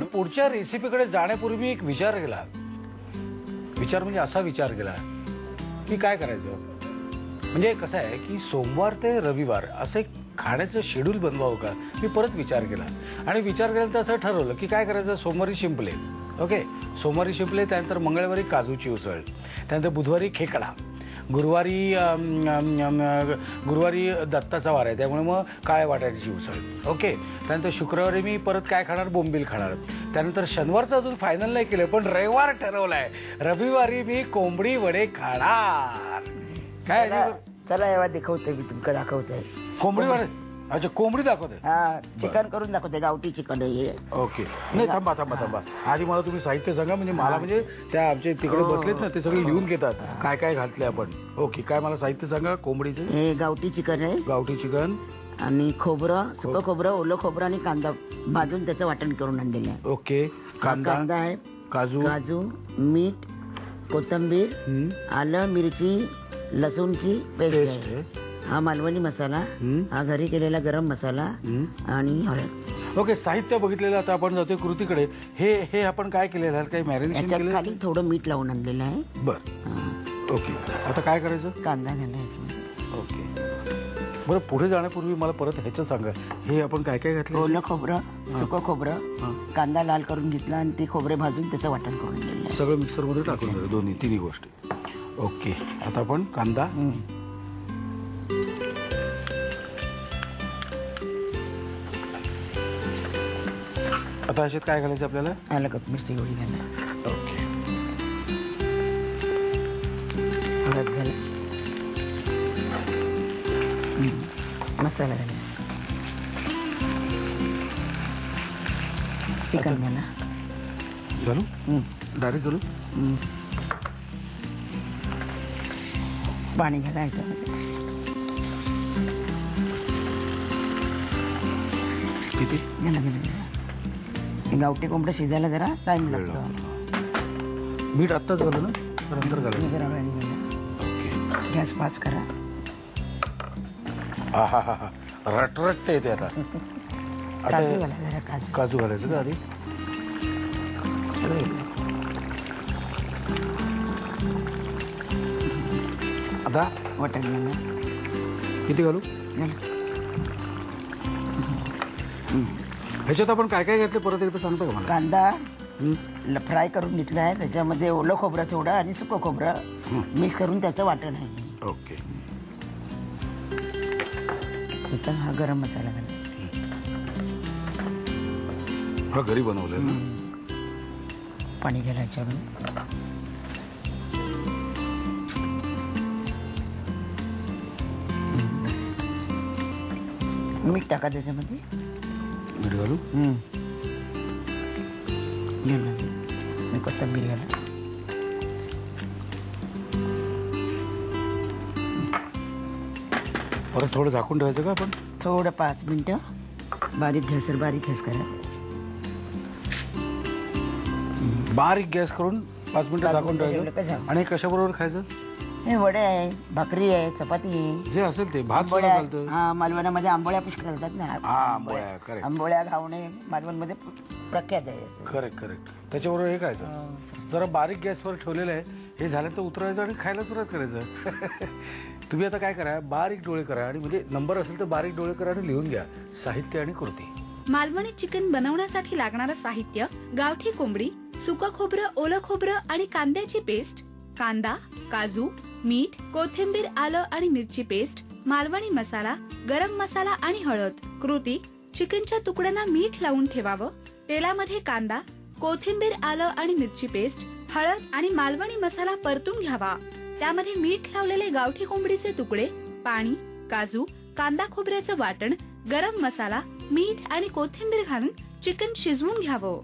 पण पुढच्या रेसिपीकडे जाण्यापूर्वी मी एक विचार केला. विचार म्हणजे असा विचार केला की काय करायचं. म्हणजे कसं आहे की सोमवार ते रविवार असं एक खाण्याचं शेड्यूल बनवावं का. मी परत विचार केला आणि विचार केल्यानंतर असं ठरवलं की काय करायचं. सोमवारी शिंपले, ओके, सोमवारी शिंपले, त्यानंतर मंगळवारी काजूची उसळ, त्यानंतर बुधवारी खेकडा, गुरुवारी दत्ताचा वार आहे त्यामुळे मग काळ्या वाटाण्याची उसळ, ओके. त्यानंतर शुक्रवारी मी परत काय खाणार, बोंबील खाणार. त्यानंतर शनिवारचं अजून फायनल नाही केलं पण रविवार ठरवलाय, रविवारी मी कोंबडी वडे खाणार. काय चला एव्हा दाखवते मी तुमका दाखवते कोंबडी वडे. अच्छा, कोंबडी दाखवते. हा, चिकन करून दाखवते, गावठी चिकन आहे. ओके. नाही, थांबा आधी मला तुम्ही साहित्य सांगा. म्हणजे मला म्हणजे त्या आमचे तिकडे बसलेत ना ते सगळे लिहून घेतात काय काय घातले आपण. ओके, काय मला साहित्य सांगा कांबडीचे. हे गावठी चिकन आहे. गावठी चिकन आणि खोबरं, सुकं खोबरं, ओलं खोबरं आणि कांदा भाजून त्याचं वाटण करून आणलेलं आहे. ओके. कांदा आहे, काजू, मीठ, कोथिंबीर, आलं, मिरची, लसूणची पेस्ट आहे. हा मालवणी मसाला, हा घरी केलेला गरम मसाला आणि हळद. ओके. साहित्य बघितलेलं. आता आपण जातोय कृतीकडे. हे आपण काय केलेलं आहे, काही मॅरिनेशन केलं, खाली थोडं मीठ लावून आणलेलं आहे. बरं, ओके. आता काय करायचं, कांदा घालायचा. ओके. बरं, पुढे जाण्यापूर्वी मला परत ह्याचं सांगा, हे आपण काय काय घातलं. ओलं खोबरं, सुकं खोबरं, कांदा लाल करून घेतला आणि ते खोबरे भाजून त्याचं वाटण करून दिलं, सगळं मिक्सरमध्ये टाकून दिलं, दोन्ही तिन्ही गोष्टी. ओके. आता आपण कांदा, आता ह्याच्यात काय घालायचं आपल्याला, आलं कप मिरची गोळी घाला. ओके. हळद घाला, मसाला घाला, चिकन घाला. घालू डायरेक्ट घालू. पाणी घाला ह्याच्यामध्ये. किती घाला घाला. गावठी कोंबडं शिजायला जरा टाइम लागतो. मीठ आत्ताच घालू ना, नंतर घालू. जरा वेळाने घाला. ओके. गॅस पास करा. हा हा हा हा, रटरटते येते आता. काजू घाला जरा. काजू घालायचं का आधी. आता वाटण घाला. किती घालू. ह्याच्यात आपण काय काय घातलं परत एकदा सांगतो का मला. कांदा फ्राय करून घेतला आहे, त्याच्यामध्ये ओलं खोबरं थोडं आणि सुकं खोबरं मिक्स करून त्याचं वाटण आहे. ओके. हा गरम मसाला घाला. हा घरी बनवलेला. पाणी घाला ह्याच्यावर. मीठ टाका त्याच्यामध्ये. मीठ घालू. मी कोथिंबीर घाला. परत थोडं झाकून ठेवायचं का आपण. थोडं 5 मिनिटं बारीक गॅस करा. बारीक गॅस करून 5 मिनिटं झाकून ठेवायचं. आणि कशाबरोबर खायचं. हे वडे आहे, भाकरी आहे, चपाती आहे, जे असेल ते. भात घालतं. हा, मालवणामध्ये आंबोळ्या पुष्कळ घालतात ना. आंबोळ्या. करेक्ट. आंबोळ्या खावणे मालवणमध्ये प्रख्यात आहे. करेक्ट. त्याच्याबरोबर हे खायचं. जरा बारीक गॅसवर ठेवलेलं आहे. हे झालं तर उतरायचं आणि खायला सुरुवात करायचं. तुम्ही आता काय करा, बारीक डोळे करा आणि म्हणजे नंबर असेल तर बारीक डोळे करा आणि लिहून घ्या साहित्य आणि कृती. मालवणी चिकन बनवण्यासाठी लागणारं साहित्य: गावठी कोंबडी, सुकं खोबरं, ओलं खोबरं आणि कांद्याची पेस्ट, कांदा, काजू, मीठ, कोथिंबीर, आलं आणि मिरची पेस्ट, मालवणी मसाला, गरम मसाला आणि हळद. कृती: चिकनच्या तुकड्यांना मीठ लावून ठेवावं. तेलामध्ये कांदा, कोथिंबीर, आलं आणि मिरची पेस्ट, हळद आणि मालवणी मसाला परतून घ्यावा. त्यामध्ये मीठ लावलेले गावठी कोंबडीचे तुकडे, पाणी, काजू, कांदा खोबऱ्याचं वाटण, गरम मसाला, मीठ आणि कोथिंबीर घालून चिकन शिजवून घ्यावं.